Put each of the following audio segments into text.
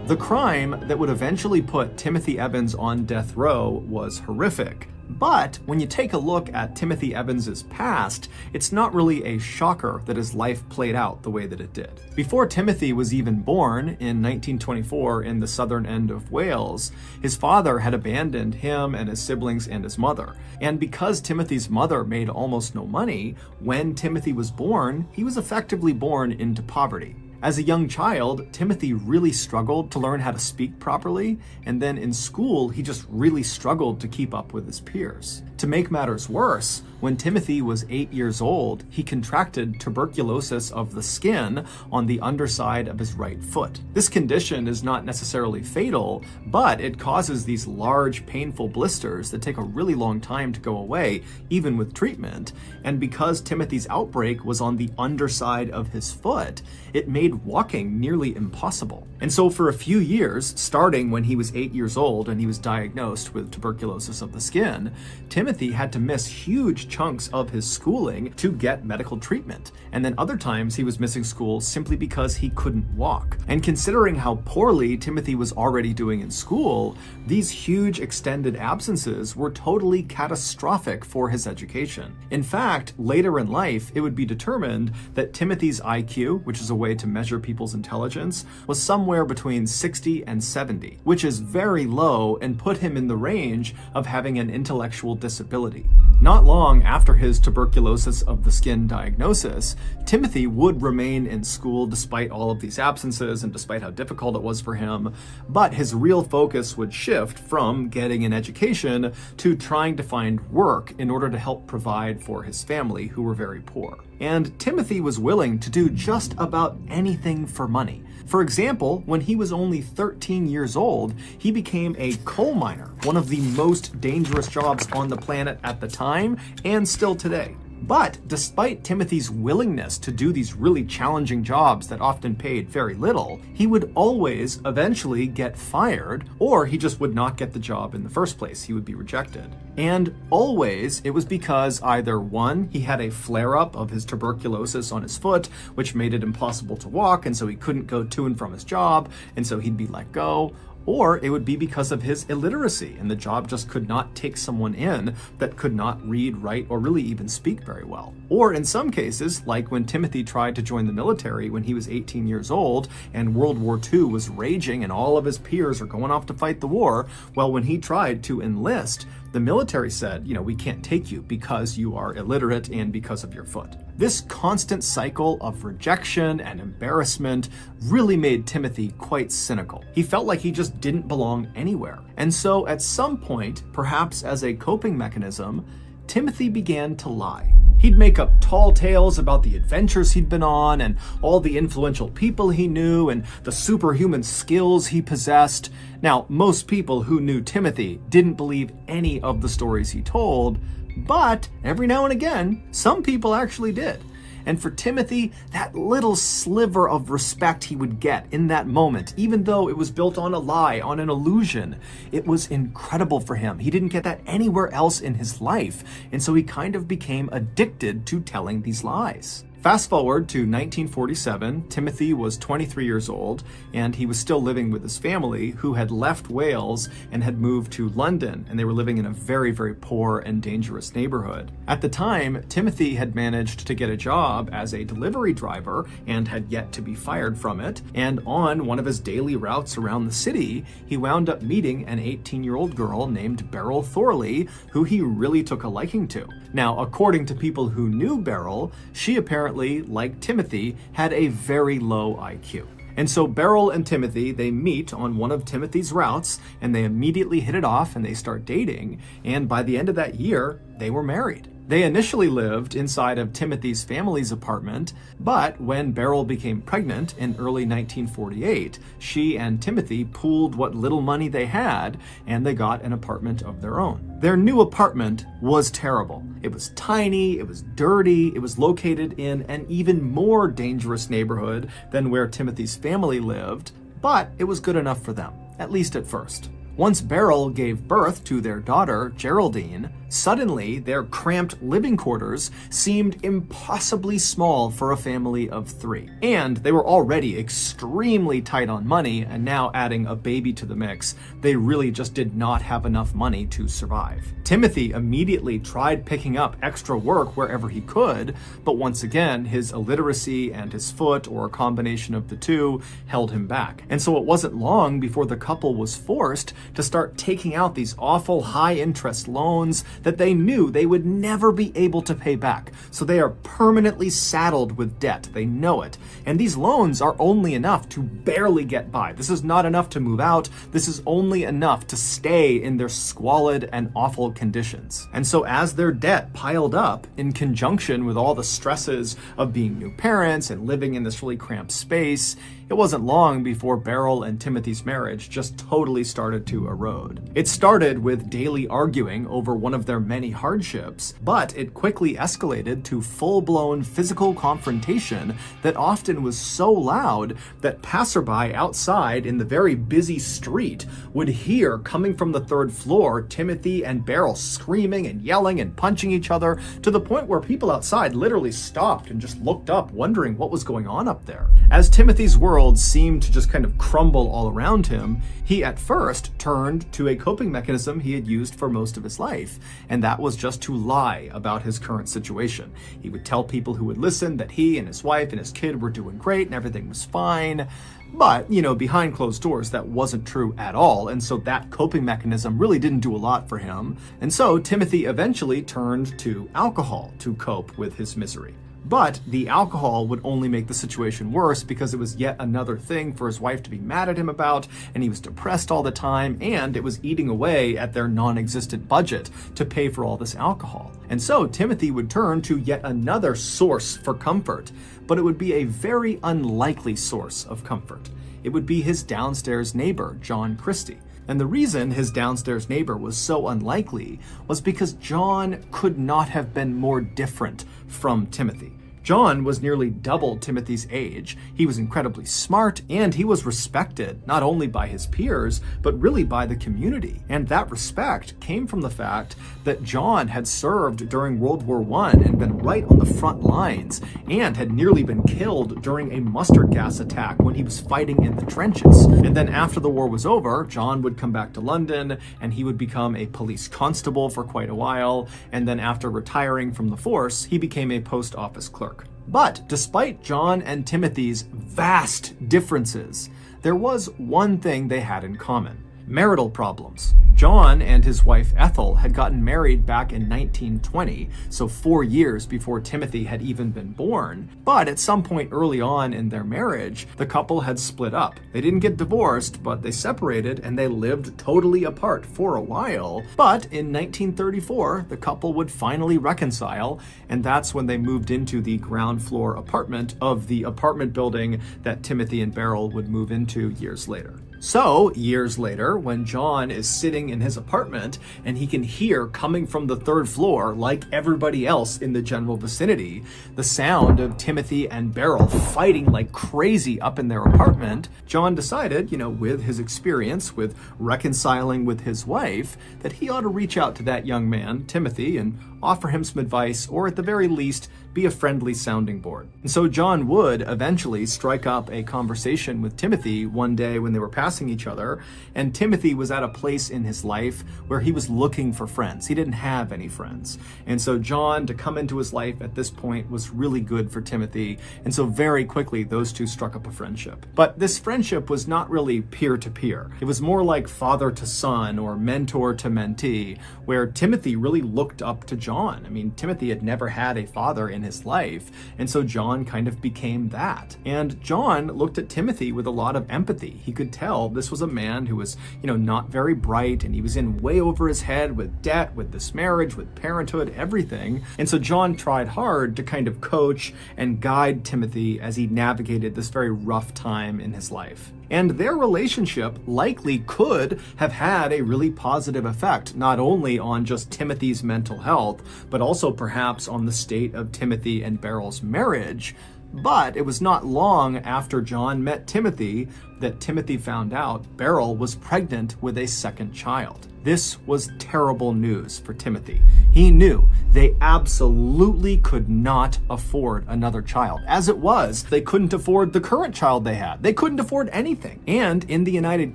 The crime that would eventually put Timothy Evans on death row was horrific. But when you take a look at Timothy Evans's past, it's not really a shocker that his life played out the way that it did. Before Timothy was even born in 1924 in the southern end of Wales, his father had abandoned him and his siblings and his mother. And because Timothy's mother made almost no money, when Timothy was born, he was effectively born into poverty. As a young child, Timothy really struggled to learn how to speak properly, and then in school, he just really struggled to keep up with his peers. To make matters worse, when Timothy was 8 years old, he contracted tuberculosis of the skin on the underside of his right foot. This condition is not necessarily fatal, but it causes these large, painful blisters that take a really long time to go away, even with treatment. And because Timothy's outbreak was on the underside of his foot, it made walking nearly impossible. And so for a few years, starting when he was 8 years old and he was diagnosed with tuberculosis of the skin, Timothy had to miss huge chunks of his schooling to get medical treatment. And then other times he was missing school simply because he couldn't walk. And considering how poorly Timothy was already doing in school, these huge extended absences were totally catastrophic for his education. In fact, later in life, it would be determined that Timothy's IQ, which is a way to measure people's intelligence, was somewhere between 60 and 70, which is very low and put him in the range of having an intellectual disability. Not long after his tuberculosis of the skin diagnosis, Timothy would remain in school despite all of these absences and despite how difficult it was for him, but his real focus would shift from getting an education to trying to find work in order to help provide for his family, who were very poor. And Timothy was willing to do just about anything for money. For example, when he was only 13 years old, he became a coal miner, one of the most dangerous jobs on the planet at the time and still today. But despite Timothy's willingness to do these really challenging jobs that often paid very little, he would always eventually get fired, or he just would not get the job in the first place. He would be rejected. And always it was because either one, he had a flare-up of his tuberculosis on his foot, which made it impossible to walk, and so he couldn't go to and from his job, and so he'd be let go. Or it would be because of his illiteracy, and the job just could not take someone in that could not read, write, or really even speak very well. Or in some cases, like when Timothy tried to join the military when he was 18 years old and World War II was raging and all of his peers are going off to fight the war, well, when he tried to enlist, the military said, we can't take you because you are illiterate and because of your foot. This constant cycle of rejection and embarrassment really made Timothy quite cynical. He felt like he just didn't belong anywhere. And so at some point, perhaps as a coping mechanism, Timothy began to lie. He'd make up tall tales about the adventures he'd been on and all the influential people he knew and the superhuman skills he possessed. Now, most people who knew Timothy didn't believe any of the stories he told, but every now and again, some people actually did. And for Timothy, that little sliver of respect he would get in that moment, even though it was built on a lie, on an illusion, it was incredible for him. He didn't get that anywhere else in his life, and so he kind of became addicted to telling these lies. Fast forward to 1947, Timothy was 23 years old, and he was still living with his family, who had left Wales and had moved to London, and they were living in a very, very poor and dangerous neighborhood. At the time, Timothy had managed to get a job as a delivery driver and had yet to be fired from it, and on one of his daily routes around the city, he wound up meeting an 18-year-old girl named Beryl Thorley, who he really took a liking to. Now, according to people who knew Beryl, she apparently, like Timothy, had a very low IQ. And so Beryl and Timothy, they meet on one of Timothy's routes, and they immediately hit it off and they start dating. And by the end of that year, they were married. They initially lived inside of Timothy's family's apartment, but when Beryl became pregnant in early 1948, she and Timothy pooled what little money they had, and they got an apartment of their own. Their new apartment was terrible. It was tiny, it was dirty, it was located in an even more dangerous neighborhood than where Timothy's family lived, but it was good enough for them, at least at first. Once Beryl gave birth to their daughter, Geraldine, Suddenly, their cramped living quarters seemed impossibly small for a family of 3. And they were already extremely tight on money, and now adding a baby to the mix, they really just did not have enough money to survive. Timothy immediately tried picking up extra work wherever he could, but once again, his illiteracy and his foot, or a combination of the two, held him back. And so it wasn't long before the couple was forced to start taking out these awful high-interest loans that they knew they would never be able to pay back. So they are permanently saddled with debt. They know it. And these loans are only enough to barely get by. This is not enough to move out. This is only enough to stay in their squalid and awful conditions. And so as their debt piled up, in conjunction with all the stresses of being new parents and living in this really cramped space, it wasn't long before Beryl and Timothy's marriage just totally started to erode. It started with daily arguing over one of their many hardships, but it quickly escalated to full-blown physical confrontation that often was so loud that passerby outside in the very busy street would hear, coming from the 3rd floor, Timothy and Beryl screaming and yelling and punching each other, to the point where people outside literally stopped and just looked up, wondering what was going on up there. As Timothy's world seemed to just kind of crumble all around him, he at first turned to a coping mechanism he had used for most of his life, and that was just to lie about his current situation. He would tell people who would listen that he and his wife and his kid were doing great and everything was fine. But, behind closed doors, that wasn't true at all, and so that coping mechanism really didn't do a lot for him. And so Timothy eventually turned to alcohol to cope with his misery. But the alcohol would only make the situation worse because it was yet another thing for his wife to be mad at him about, and he was depressed all the time, and it was eating away at their non-existent budget to pay for all this alcohol. And so Timothy would turn to yet another source for comfort, but it would be a very unlikely source of comfort. It would be his downstairs neighbor, John Christie. And the reason his downstairs neighbor was so unlikely was because John could not have been more different from Timothy. John was nearly double Timothy's age. He was incredibly smart, and he was respected not only by his peers, but really by the community. And that respect came from the fact that John had served during World War I and been right on the front lines, and had nearly been killed during a mustard gas attack when he was fighting in the trenches. And then after the war was over, John would come back to London, and he would become a police constable for quite a while, and then after retiring from the force, he became a post office clerk. But despite John and Timothy's vast differences, there was one thing they had in common: marital problems. John and his wife Ethel had gotten married back in 1920, so 4 years before Timothy had even been born. But at some point early on in their marriage, the couple had split up. They didn't get divorced, but they separated, and they lived totally apart for a while. But in 1934, the couple would finally reconcile, and that's when they moved into the ground floor apartment of the apartment building that Timothy and Beryl would move into years later. So, years later, when John is sitting in his apartment and he can hear coming from the 3rd floor, like everybody else in the general vicinity, the sound of Timothy and Beryl fighting like crazy up in their apartment, John decided, with his experience with reconciling with his wife, that he ought to reach out to that young man, Timothy, and offer him some advice, or at the very least, be a friendly sounding board. And so John would eventually strike up a conversation with Timothy one day when they were passing each other, and Timothy was at a place in his life where he was looking for friends. He didn't have any friends. And so John, to come into his life at this point, was really good for Timothy, and so very quickly those two struck up a friendship. But this friendship was not really peer-to-peer. It was more like father to son or mentor to mentee, where Timothy really looked up to John. I mean, Timothy had never had a father in his life, and so John kind of became that. And John looked at Timothy with a lot of empathy. He could tell this was a man who was, not very bright, and he was in way over his head with debt, with this marriage, with parenthood, everything. And so John tried hard to kind of coach and guide Timothy as he navigated this very rough time in his life. And their relationship likely could have had a really positive effect, not only on just Timothy's mental health, but also perhaps on the state of Timothy and Beryl's marriage. But it was not long after John met Timothy that Timothy found out Beryl was pregnant with a second child. This was terrible news for Timothy. He knew they absolutely could not afford another child. As it was, they couldn't afford the current child they had. They couldn't afford anything. And in the United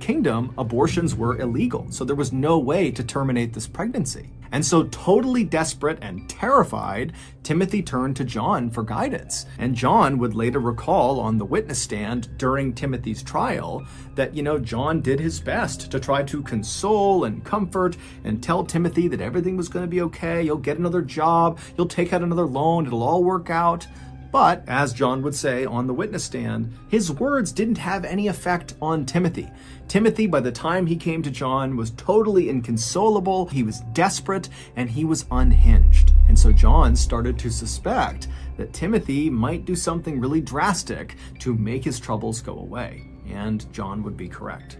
Kingdom, abortions were illegal, so there was no way to terminate this pregnancy. And so, totally desperate and terrified, Timothy turned to John for guidance. And John would later recall on the witness stand during Timothy's trial that, John did his best to try to console and comfort and tell Timothy that everything was going to be okay. You'll get another job. You'll take out another loan. It'll all work out. But, as John would say on the witness stand, his words didn't have any effect on Timothy. Timothy, by the time he came to John, was totally inconsolable, he was desperate, and he was unhinged. And so John started to suspect that Timothy might do something really drastic to make his troubles go away. And John would be correct.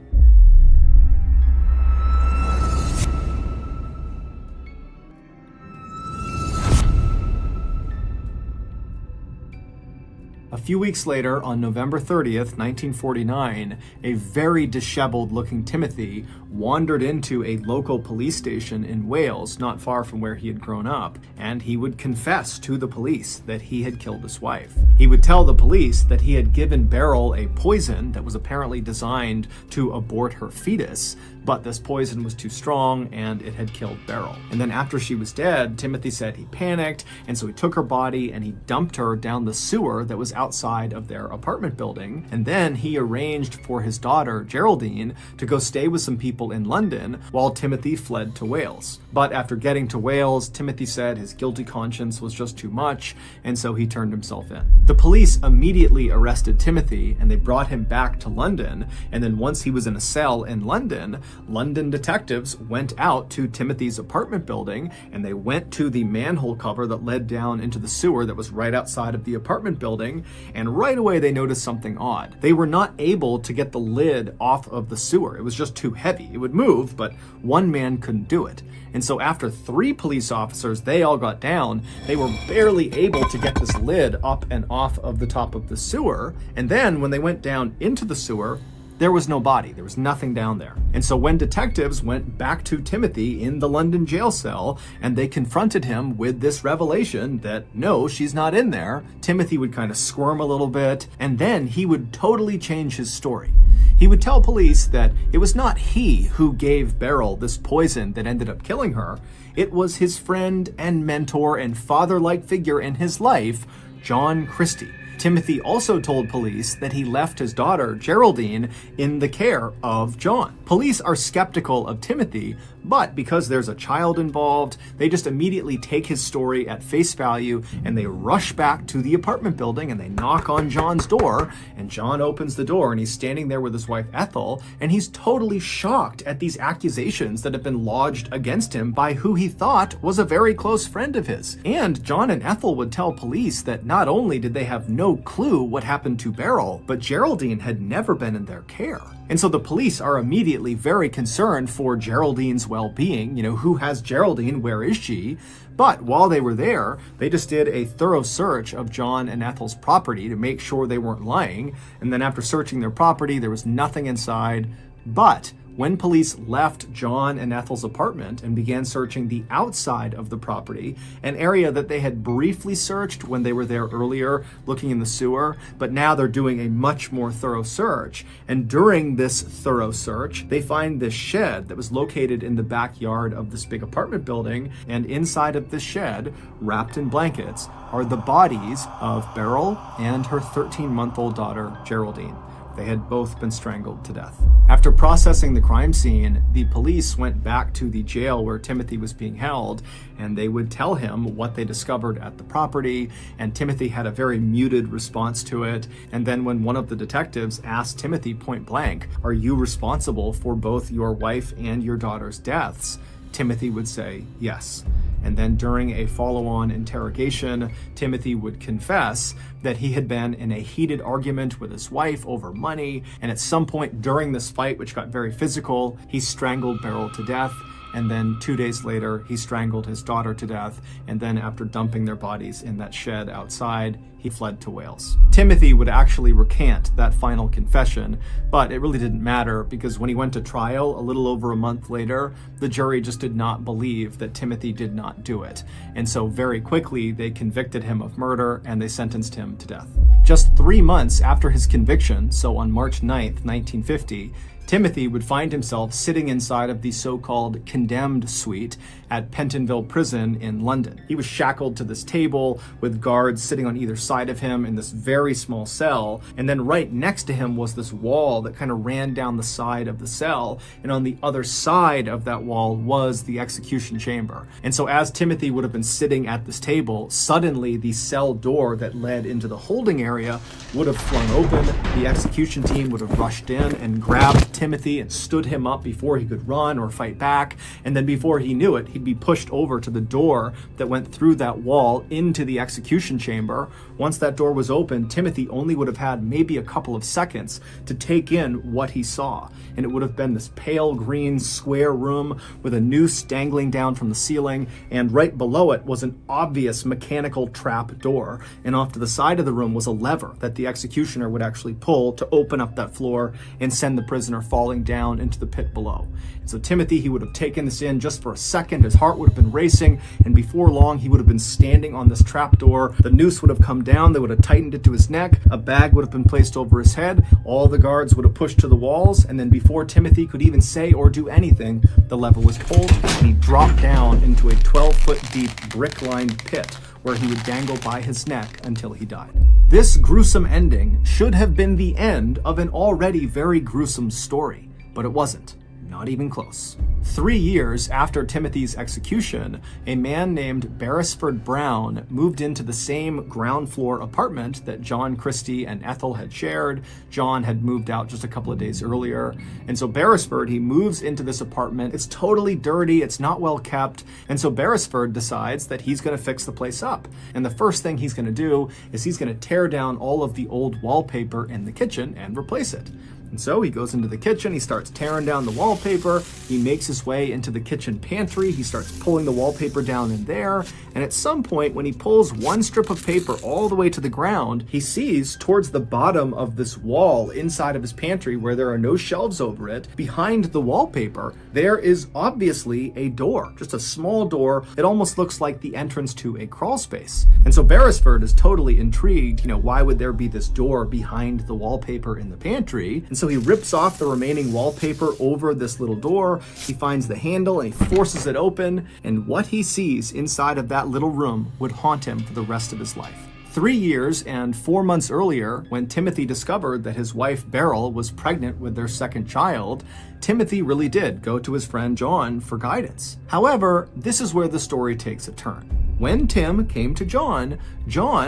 A few weeks later, on November 30th, 1949, a very disheveled-looking Timothy wandered into a local police station in Wales, not far from where he had grown up, and he would confess to the police that he had killed his wife. He would tell the police that he had given Beryl a poison that was apparently designed to abort her fetus, but this poison was too strong and it had killed Beryl. And then after she was dead, Timothy said he panicked, and so he took her body and he dumped her down the sewer that was outside of their apartment building. And then he arranged for his daughter, Geraldine, to go stay with some people in London while Timothy fled to Wales. But after getting to Wales, Timothy said his guilty conscience was just too much, and so he turned himself in. The police immediately arrested Timothy and they brought him back to London. And then once he was in a cell in London, London detectives went out to Timothy's apartment building and they went to the manhole cover that led down into the sewer that was right outside of the apartment building, and right away they noticed something odd. They were not able to get the lid off of the sewer. It was just too heavy. It would move, but one man couldn't do it. And so after 3 police officers, they all got down, they were barely able to get this lid up and off of the top of the sewer. And then when they went down into the sewer, there was no body. There was nothing down there. And so when detectives went back to Timothy in the London jail cell and they confronted him with this revelation that, no, she's not in there, Timothy would kind of squirm a little bit, and then he would totally change his story. He would tell police that it was not he who gave Beryl this poison that ended up killing her. It was his friend and mentor and father-like figure in his life, John Christie. Timothy also told police that he left his daughter, Geraldine, in the care of John. Police are skeptical of Timothy, but because there's a child involved, they just immediately take his story at face value and they rush back to the apartment building and they knock on John's door, and John opens the door and he's standing there with his wife Ethel, and he's totally shocked at these accusations that have been lodged against him by who he thought was a very close friend of his. And John and Ethel would tell police that not only did they have no clue what happened to Beryl, but Geraldine had never been in their care. And so the police are immediately very concerned for Geraldine's well-being. Who has Geraldine? Where is she? But while they were there, they just did a thorough search of John and Ethel's property to make sure they weren't lying. And then after searching their property, there was nothing inside. But when police left John and Ethel's apartment and began searching the outside of the property, an area that they had briefly searched when they were there earlier, looking in the sewer, but now they're doing a much more thorough search. And during this thorough search, they find this shed that was located in the backyard of this big apartment building, and inside of this shed, wrapped in blankets, are the bodies of Beryl and her 13-month-old daughter, Geraldine. They had both been strangled to death. After processing the crime scene, the police went back to the jail where Timothy was being held, and they would tell him what they discovered at the property, and Timothy had a very muted response to it. And then when one of the detectives asked Timothy point blank, "Are you responsible for both your wife and your daughter's deaths?" Timothy would say yes. And then during a follow-on interrogation, Timothy would confess that he had been in a heated argument with his wife over money, and at some point during this fight, which got very physical, he strangled Beryl to death, and then 2 days later, he strangled his daughter to death, and then after dumping their bodies in that shed outside, he fled to Wales. Timothy would actually recant that final confession, but it really didn't matter because when he went to trial a little over a month later, the jury just did not believe that Timothy did not do it. And so very quickly, they convicted him of murder and they sentenced him to death. Just 3 months after his conviction, so on March 9th, 1950, Timothy would find himself sitting inside of the so-called condemned suite at Pentonville Prison in London. He was shackled to this table with guards sitting on either side of him in this very small cell, and then right next to him was this wall that kind of ran down the side of the cell, and on the other side of that wall was the execution chamber. And so as Timothy would have been sitting at this table, suddenly the cell door that led into the holding area would have flung open, the execution team would have rushed in and grabbed Timothy and stood him up before he could run or fight back, and then before he knew it, he'd be pushed over to the door that went through that wall into the execution chamber. Once that door was open, Timothy only would have had maybe a couple of seconds to take in what he saw, and it would have been this pale green square room with a noose dangling down from the ceiling, and right below it was an obvious mechanical trap door, and off to the side of the room was a lever that the executioner would actually pull to open up that floor and send the prisoner falling down into the pit below. And so Timothy, he would have taken this in just for a second. His heart would have been racing, and before long he would have been standing on this trap door. The noose would have come down, they would have tightened it to his neck, a bag would have been placed over his head, all the guards would have pushed to the walls, and then before Timothy could even say or do anything, the lever was pulled and he dropped down into a 12-foot deep brick-lined pit where he would dangle by his neck until he died. This gruesome ending should have been the end of an already very gruesome story, but it wasn't. Not even close. 3 years after Timothy's execution, a man named Beresford Brown moved into the same ground floor apartment that John Christie and Ethel had shared. John had moved out just a couple of days earlier. And so Beresford, he moves into this apartment. It's totally dirty, it's not well kept. And so Beresford decides that he's gonna fix the place up. And the first thing he's gonna do is he's gonna tear down all of the old wallpaper in the kitchen and replace it. And so he goes into the kitchen, he starts tearing down the wallpaper, he makes his way into the kitchen pantry, he starts pulling the wallpaper down in there, and at some point when he pulls one strip of paper all the way to the ground, he sees towards the bottom of this wall inside of his pantry where there are no shelves over it, behind the wallpaper, there is obviously a door, just a small door. It almost looks like the entrance to a crawl space. And so Beresford is totally intrigued, why would there be this door behind the wallpaper in the pantry? And so he rips off the remaining wallpaper over this little door, he finds the handle and he forces it open, and what he sees inside of that little room would haunt him for the rest of his life. 3 years and 4 months earlier, when Timothy discovered that his wife Beryl was pregnant with their second child, Timothy really did go to his friend John for guidance. However, this is where the story takes a turn. When Tim came to John,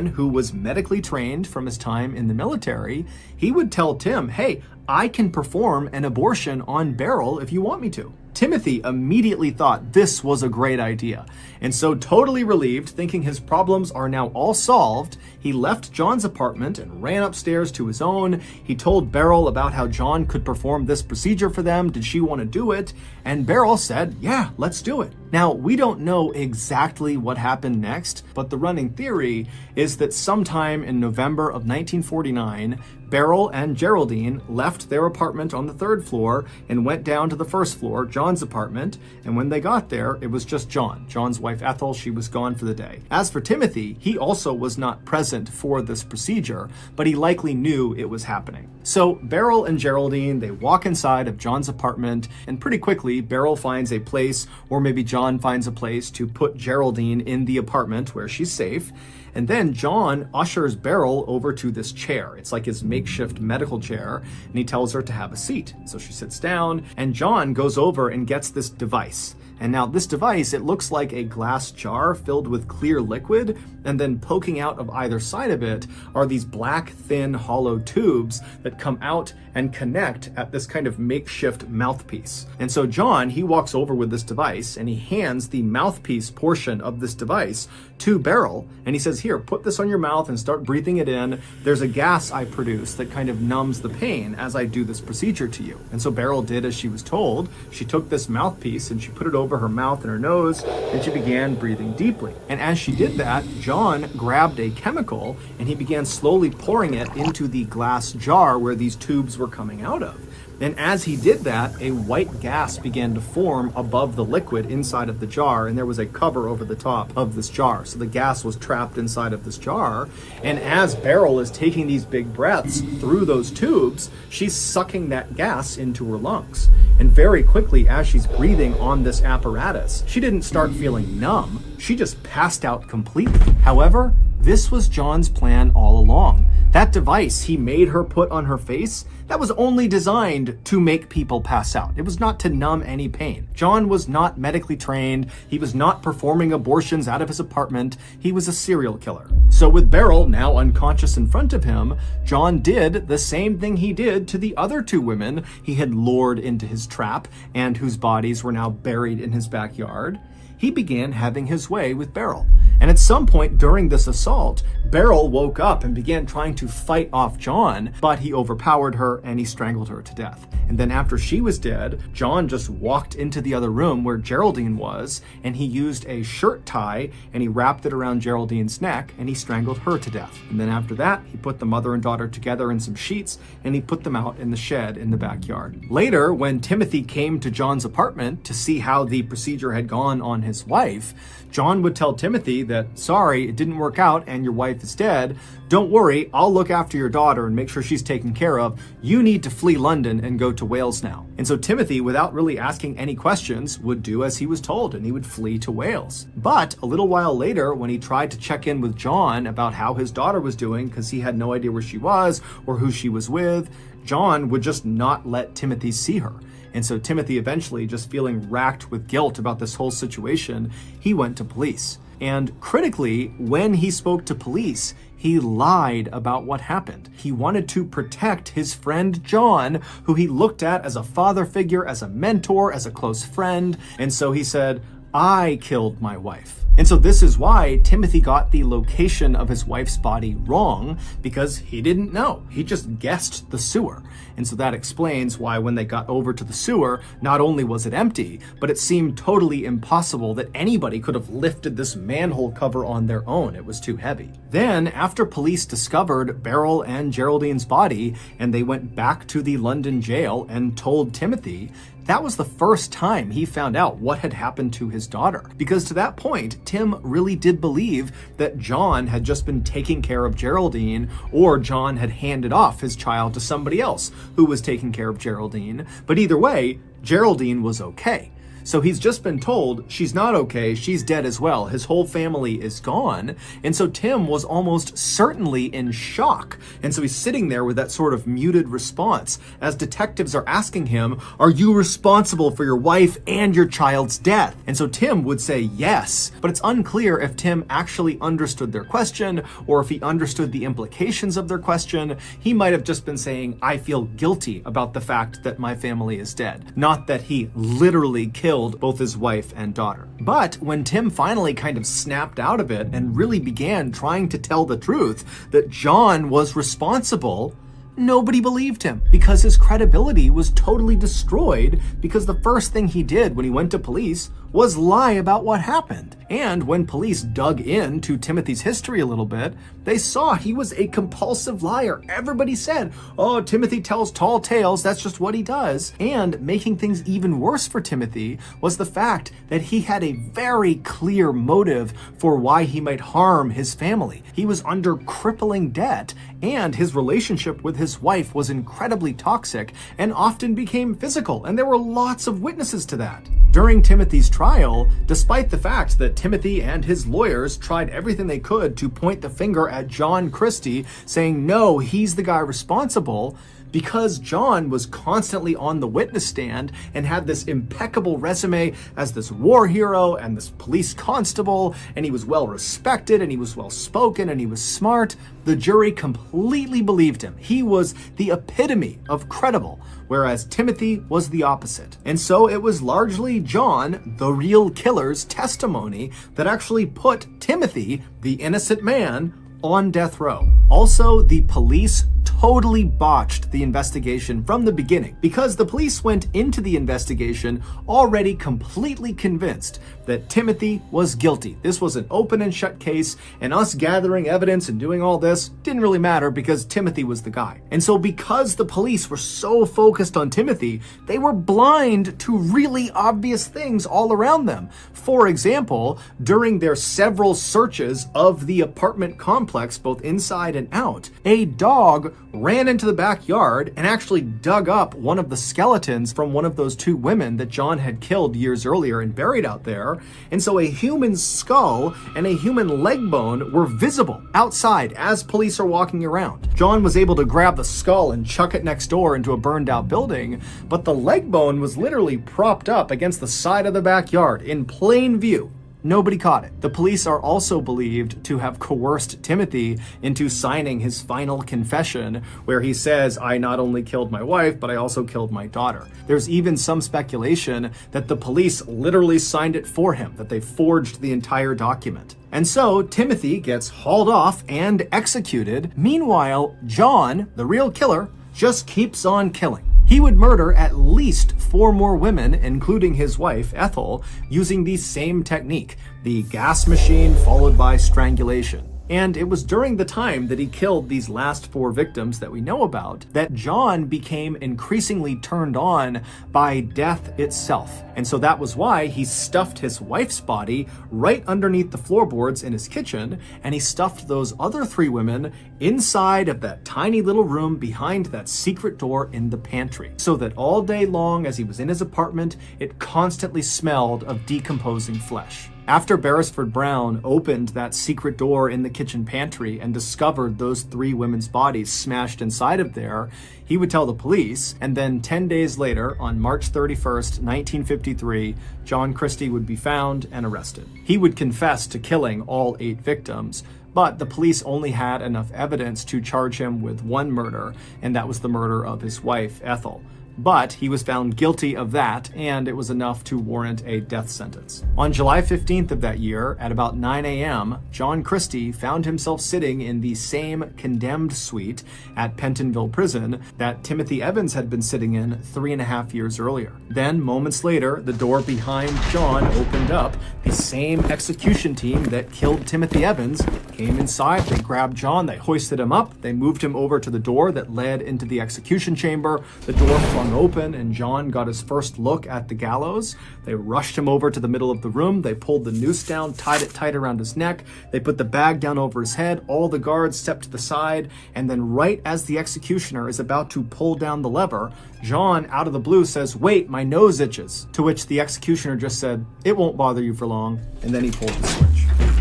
who was medically trained from his time in the military, he would tell Tim, hey, I can perform an abortion on Beryl if you want me to. Timothy immediately thought this was a great idea, and so totally relieved, thinking his problems are now all solved, he left John's apartment and ran upstairs to his own. He told Beryl about how John could perform this procedure for them. Did she want to do it? And Beryl said, yeah, let's do it. Now, we don't know exactly what happened next, but the running theory is that sometime in November of 1949, Beryl and Geraldine left their apartment on the 3rd floor and went down to the 1st floor, John's apartment, and when they got there, it was just John. John's wife Ethel, she was gone for the day. As for Timothy, he also was not present for this procedure, but he likely knew it was happening. So Beryl and Geraldine, they walk inside of John's apartment, and pretty quickly, Beryl finds a place, or maybe John finds a place to put Geraldine in the apartment where she's safe. And then John ushers Beryl over to this chair. It's like his makeshift medical chair, and he tells her to have a seat. So she sits down, and John goes over and gets this device. And now this device, it looks like a glass jar filled with clear liquid, and then poking out of either side of it are these black, thin, hollow tubes that come out and connect at this kind of makeshift mouthpiece. And so John, he walks over with this device, and he hands the mouthpiece portion of this device to Beryl, and he says, here, put this on your mouth and start breathing it in. There's a gas I produce that kind of numbs the pain as I do this procedure to you. And so Beryl did as she was told. She took this mouthpiece and she put it over over her mouth and her nose, and she began breathing deeply. And as she did that, John grabbed a chemical and he began slowly pouring it into the glass jar where these tubes were coming out of. And as he did that, a white gas began to form above the liquid inside of the jar, and there was a cover over the top of this jar. So the gas was trapped inside of this jar, and as Beryl is taking these big breaths through those tubes, she's sucking that gas into her lungs. And very quickly, as she's breathing on this apparatus, she didn't start feeling numb, she just passed out completely. However, this was John's plan all along. That device he made her put on her face, that was only designed to make people pass out. It was not to numb any pain. John was not medically trained. He was not performing abortions out of his apartment. He was a serial killer. So with Beryl now unconscious in front of him, John did the same thing he did to the other two women he had lured into his trap and whose bodies were now buried in his backyard. He began having his way with Beryl. And at some point during this assault, Beryl woke up and began trying to fight off John, but he overpowered her and he strangled her to death. And then after she was dead, John just walked into the other room where Geraldine was, and he used a shirt tie and he wrapped it around Geraldine's neck and he strangled her to death. And then after that, he put the mother and daughter together in some sheets and he put them out in the shed in the backyard. Later, when Timothy came to John's apartment to see how the procedure had gone on his wife, John would tell Timothy that, sorry, it didn't work out and your wife is dead. Don't worry, I'll look after your daughter and make sure she's taken care of. You need to flee London and go to Wales now. And so Timothy, without really asking any questions, would do as he was told and he would flee to Wales. But a little while later, when he tried to check in with John about how his daughter was doing, because he had no idea where she was or who she was with, John would just not let Timothy see her. And so Timothy eventually, just feeling racked with guilt about this whole situation, he went to police. And critically, when he spoke to police, he lied about what happened. He wanted to protect his friend John, who he looked at as a father figure, as a mentor, as a close friend. And so he said, I killed my wife. And so this is why Timothy got the location of his wife's body wrong, because he didn't know. He just guessed the sewer. And so that explains why when they got over to the sewer, not only was it empty, but it seemed totally impossible that anybody could have lifted this manhole cover on their own. It was too heavy. Then, after police discovered Beryl and Geraldine's body, and they went back to the London jail and told Timothy, that was the first time he found out what had happened to his daughter. Because to that point, Tim really did believe that John had just been taking care of Geraldine, or John had handed off his child to somebody else who was taking care of Geraldine. But either way, Geraldine was okay. So he's just been told she's not okay, she's dead as well. His whole family is gone. And so Tim was almost certainly in shock. And so he's sitting there with that sort of muted response as detectives are asking him, are you responsible for your wife and your child's death? And so Tim would say yes, but it's unclear if Tim actually understood their question or if he understood the implications of their question. He might have just been saying, I feel guilty about the fact that my family is dead, not that he literally killed both his wife and daughter. But when Tim finally kind of snapped out of it and really began trying to tell the truth that John was responsible, nobody believed him because his credibility was totally destroyed, because the first thing he did when he went to police was lie about what happened. And when police dug into Timothy's history a little bit, they saw he was a compulsive liar. Everybody said, oh, Timothy tells tall tales, that's just what he does. And making things even worse for Timothy was the fact that he had a very clear motive for why he might harm his family. He was under crippling debt, and his relationship with his wife was incredibly toxic and often became physical, and there were lots of witnesses to that. During Timothy's trial, despite the fact that Timothy and his lawyers tried everything they could to point the finger at John Christie, saying, no, he's the guy responsible, because John was constantly on the witness stand and had this impeccable resume as this war hero and this police constable, and he was well respected and he was well spoken and he was smart, the jury completely believed him. He was the epitome of credible, whereas Timothy was the opposite. And so it was largely John, the real killer's testimony that actually put Timothy, the innocent man, on death row. Also, the police totally botched the investigation from the beginning, because the police went into the investigation already completely convinced that Timothy was guilty. This was an open and shut case, and us gathering evidence and doing all this didn't really matter because Timothy was the guy. And so because the police were so focused on Timothy, they were blind to really obvious things all around them. For example, during their several searches of the apartment complex, both inside and out, a dog ran into the backyard and actually dug up one of the skeletons from one of those two women that John had killed years earlier and buried out there. And so a human skull and a human leg bone were visible outside as police are walking around. John was able to grab the skull and chuck it next door into a burned out building, but the leg bone was literally propped up against the side of the backyard in plain view. Nobody caught it. The police are also believed to have coerced Timothy into signing his final confession, where he says, "I not only killed my wife, but I also killed my daughter." There's even some speculation that the police literally signed it for him, that they forged the entire document. And so Timothy gets hauled off and executed. Meanwhile, John, the real killer, just keeps on killing. He would murder at least 4 more women, including his wife, Ethel, using the same technique, the gas machine followed by strangulation. And it was during the time that he killed these last 4 victims that we know about that John became increasingly turned on by death itself. And so that was why he stuffed his wife's body right underneath the floorboards in his kitchen, and he stuffed those other 3 women inside of that tiny little room behind that secret door in the pantry, so that all day long as he was in his apartment, it constantly smelled of decomposing flesh. After Beresford Brown opened that secret door in the kitchen pantry and discovered those 3 women's bodies smashed inside of there, he would tell the police, and then 10 days later, on March 31st, 1953, John Christie would be found and arrested. He would confess to killing all 8 victims, but the police only had enough evidence to charge him with 1 murder, and that was the murder of his wife, Ethel. But he was found guilty of that, and it was enough to warrant a death sentence. On July 15th of that year, at about 9 a.m., John Christie found himself sitting in the same condemned suite at Pentonville Prison that Timothy Evans had been sitting in 3.5 years earlier. Then, moments later, the door behind John opened up. The same execution team that killed Timothy Evans came inside, they grabbed John, they hoisted him up, they moved him over to the door that led into the execution chamber. The door flung open and John got his first look at the gallows. They rushed him over to the middle of the room. They pulled the noose down, tied it tight around his neck. They put the bag down over his head. All the guards stepped to the side. And then right as the executioner is about to pull down the lever, John, out of the blue, says, "Wait, my nose itches." To which the executioner just said, "It won't bother you for long." And then he pulled the switch.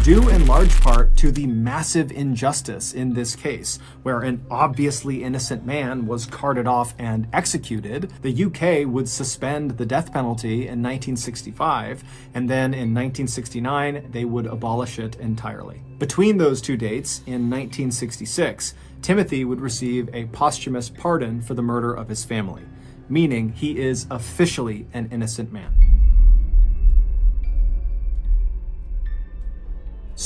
Due in large part to the massive injustice in this case, where an obviously innocent man was carted off and executed, the UK would suspend the death penalty in 1965, and then in 1969, they would abolish it entirely. Between those 2 dates, in 1966, Timothy would receive a posthumous pardon for the murder of his family, meaning he is officially an innocent man.